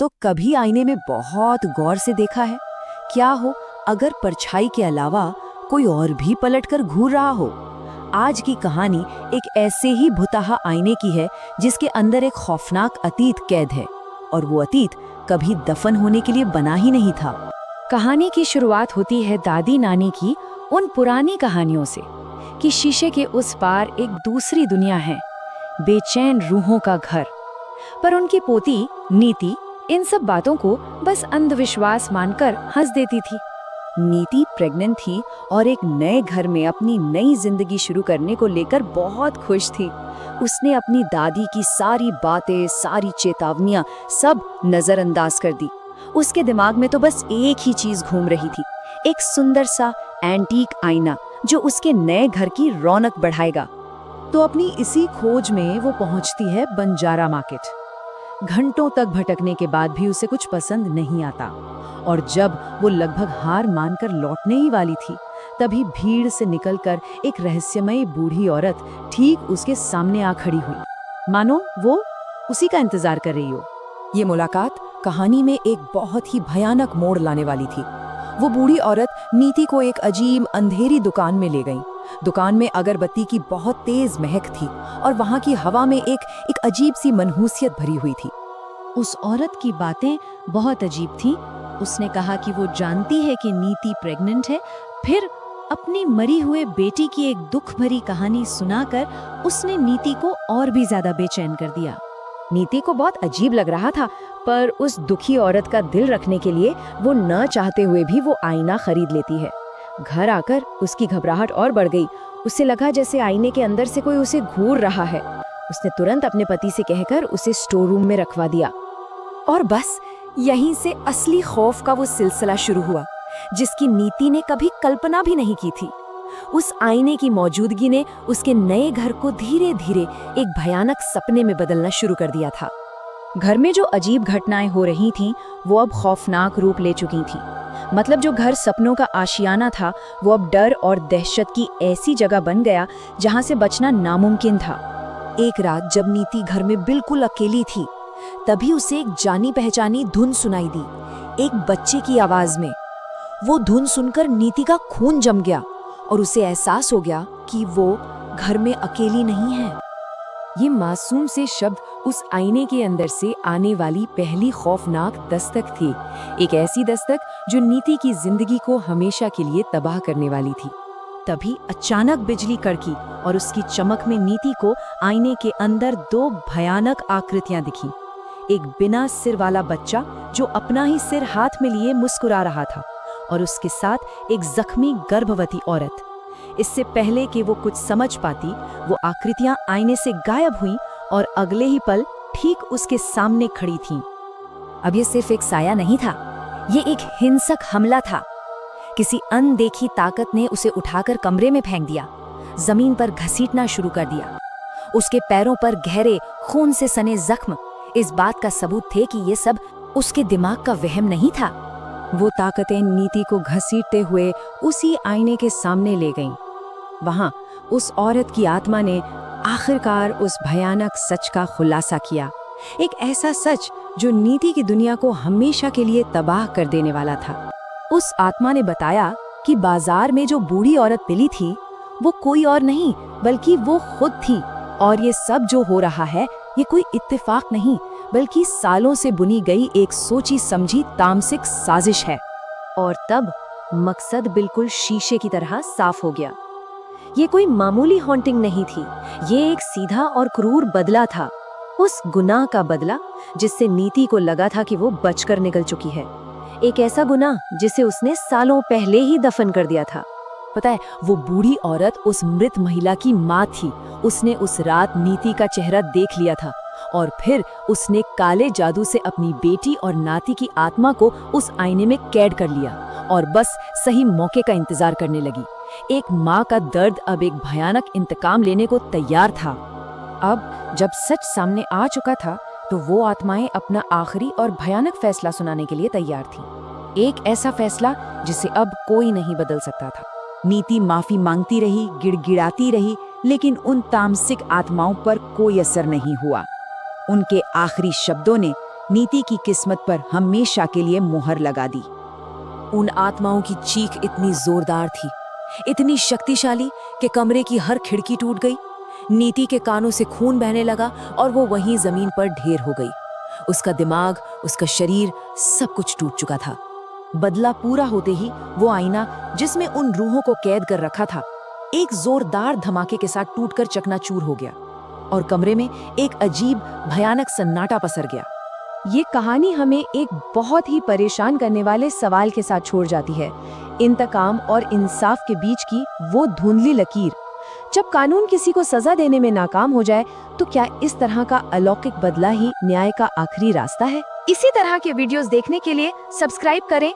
तो कभी आईने में बहुत गौर से देखा है? क्या हो अगर परछाई के अलावा कोई और भी पलटकर घूर रहा हो? आज की कहानी एक ऐसे ही भुताहा आईने की है जिसके अंदर एक खौफनाक अतीत कैद है, और वो अतीत कभी दफन होने के लिए बना ही नहीं था। कहानी की शुरुआत होती है दादी नानी की उन पुरानी कहानियों से कि शीशे के उस पार एक दूसरी दुनिया है, बेचैन रूहों का घर। पर उनकी पोती नीति इन सब बातों को बस अंधविश्वास मानकर हंस देती थी। नीति प्रेग्नेंट थी और एक नए घर में अपनी नई जिंदगी शुरू करने को लेकर बहुत खुश थी। उसने अपनी दादी की सारी बातें, सारी चेतावनियां सब नजरअंदाज कर दी। उसके दिमाग में तो बस एक ही चीज घूम रही थी, एक सुंदर सा एंटीक आईना जो उसके नए घर की रौनक बढ़ाएगा। तो अपनी इसी खोज में वो पहुंचती है बंजारा मार्केट। घंटों तक भटकने के बाद भी उसे कुछ पसंद नहीं आता, और जब वो लगभग हार मानकर लौटने ही वाली थी, तभी भीड़ से निकलकर एक रहस्यमयी बूढ़ी औरत ठीक उसके सामने आ खड़ी हुई, मानो वो उसी का इंतजार कर रही हो। ये मुलाकात कहानी में एक बहुत ही भयानक मोड़ लाने वाली थी। वो बूढ़ी औरत नीति को एक अजीब अंधेरी दुकान में ले गई। दुकान में अगरबत्ती की बहुत तेज महक थी और वहां की हवा में एक अजीब सी मनहूसियत भरी हुई थी। उस औरत की बातें बहुत अजीब थीं। उसने कहा कि वो जानती है कि नीति प्रेग्नेंट है। फिर अपनी मरी हुए बेटी की एक दुख भरी कहानी सुनाकर उसने नीति को और भी ज्यादा बेचैन कर दिया। नीति को बहुत अजीब लग रहा था, पर उस दुखी औरत का दिल रखने के लिए वो न चाहते हुए भी वो आईना खरीद लेती है। घर आकर उसकी घबराहट और बढ़ गई। उसे लगा जैसे आईने के अंदर से कोई उसे घूर रहा है। उसने तुरंत अपने पति से कहकर उसे स्टोर रूम में रखवा दिया। और बस यहीं से असली खौफ का वो सिलसिला शुरू हुआ, जिसकी नीति ने कभी कल्पना भी नहीं की थी। उस आईने की मौजूदगी ने उसके नए घर को धीरे धीरे एक भयानक सपने में बदलना शुरू कर दिया था। घर में जो अजीब घटनाएं हो रही थीं, वो अब खौफनाक रूप ले चुकी थीं। मतलब जो घर सपनों का आशियाना था, वो अब डर और दहशत की ऐसी जगह बन गया जहां से बचना नामुमकिन था। एक रात जब नीति घर में बिल्कुल अकेली थी, तभी उसे एक जानी पहचानी धुन सुनाई दी, एक बच्चे की आवाज में। वो धुन सुनकर नीति का खून जम गया और उसे एहसास हो गया कि वो घर में अकेली नहीं है। ये मासूम से शब्द उस आईने के अंदर से आने वाली पहली खौफनाक दस्तक थी, एक ऐसी दस्तक जो नीति की जिंदगी को हमेशा के लिए तबाह करने वाली थी। तभी अचानक बिजली कड़की और उसकी चमक में नीति को आईने के अंदर दो भयानक आकृतियां दिखीं। एक बिना सिर वाला बच्चा जो अपना ही सिर हाथ में लिए मुस्कुरा रहा था, और उसके साथ एक जख्मी गर्भवती औरत। इससे पहले कि वो कुछ समझ पाती, वो आकृतियां आईने से गायब हुईं और अगले ही पल ठीक उसके सामने खड़ी थीं। अब ये सिर्फ एक साया नहीं था, ये एक हिंसक हमला था। किसी अनदेखी ताकत ने उसे उठाकर कमरे में फेंक दिया, जमीन पर घसीटना शुरू कर दिया। उसके पैरों पर गहरे खून से सने जख्म इस बात का सबूत थे कि ये सब उसके दिमाग का वहम नहीं था। वो ताकतें नीति को घसीटते हुए उसी आईने के सामने ले गईं। वहां उस औरत की आत्मा ने आखिरकार उस भयानक सच का खुलासा किया, एक ऐसा सच जो नीति की दुनिया को हमेशा के लिए तबाह कर देने वाला था। उस आत्मा ने बताया कि बाजार में जो बूढ़ी औरत मिली थी, वो कोई और नहीं बल्कि वो खुद थी, और ये सब जो हो रहा है ये कोई इत्तेफाक नहीं बल्कि सालों से बुनी गई एक सोची समझी तामसिक साजिश है। और तब मकसद बिल्कुल शीशे की तरह साफ हो गया। ये कोई मामूली हॉन्टिंग नहीं थी, ये एक सीधा और क्रूर बदला था, उस गुनाह का बदला जिससे नीति को लगा था कि वो बचकर निकल चुकी है। एक ऐसा गुनाह जिसे उसने सालों पहले ही दफन कर दिया था। पता है, वो बूढ़ी औरत उस मृत महिला की माँ थी। उसने उस रात नीति का चेहरा देख लिया था, और फिर उसने काले जादू से अपनी बेटी और नाती की आत्मा को उस आईने में कैद कर लिया और बस सही मौके का इंतजार करने लगी। एक माँ का दर्द अब एक भयानक इंतकाम लेने को तैयार था। अब जब सच सामने आ चुका था, तो वो आत्माएं अपना आखिरी और भयानक फैसला सुनाने के लिए तैयार थीं। एक ऐसा फैसला जिसे अब कोई नहीं बदल सकता था। नीति माफी मांगती रही, गिड़गिड़ाती रही, लेकिन उन तामसिक आत्माओं पर कोई असर नहीं हुआ। उनके आखिरी शब्दों ने नीति की किस्मत पर हमेशा के लिए मोहर लगा दी। उन आत्माओं की चीख इतनी जोरदार थी, इतनी शक्तिशाली कि कमरे की हर खिड़की टूट गई। नीति के कानों से खून बहने लगा और वो वहीं जमीन पर ढेर हो गई। उसका दिमाग, उसका शरीर, सब कुछ टूट चुका था। बदला पूरा होते ही वो आईना जिसमें उन रूहों को कैद कर रखा था, एक जोरदार धमाके के साथ टूटकर चकनाचूर हो गया और कमरे में एक अजीब भयानक सन्नाटा पसर गया। ये कहानी हमें एक बहुत ही परेशान करने वाले सवाल के साथ छोड़ जाती है, इंतकाम और इंसाफ के बीच की वो धुंधली लकीर। जब कानून किसी को सजा देने में नाकाम हो जाए तो क्या इस तरह का अलौकिक बदला ही न्याय का आखिरी रास्ता है? इसी तरह के वीडियोस देखने के लिए सब्सक्राइब करें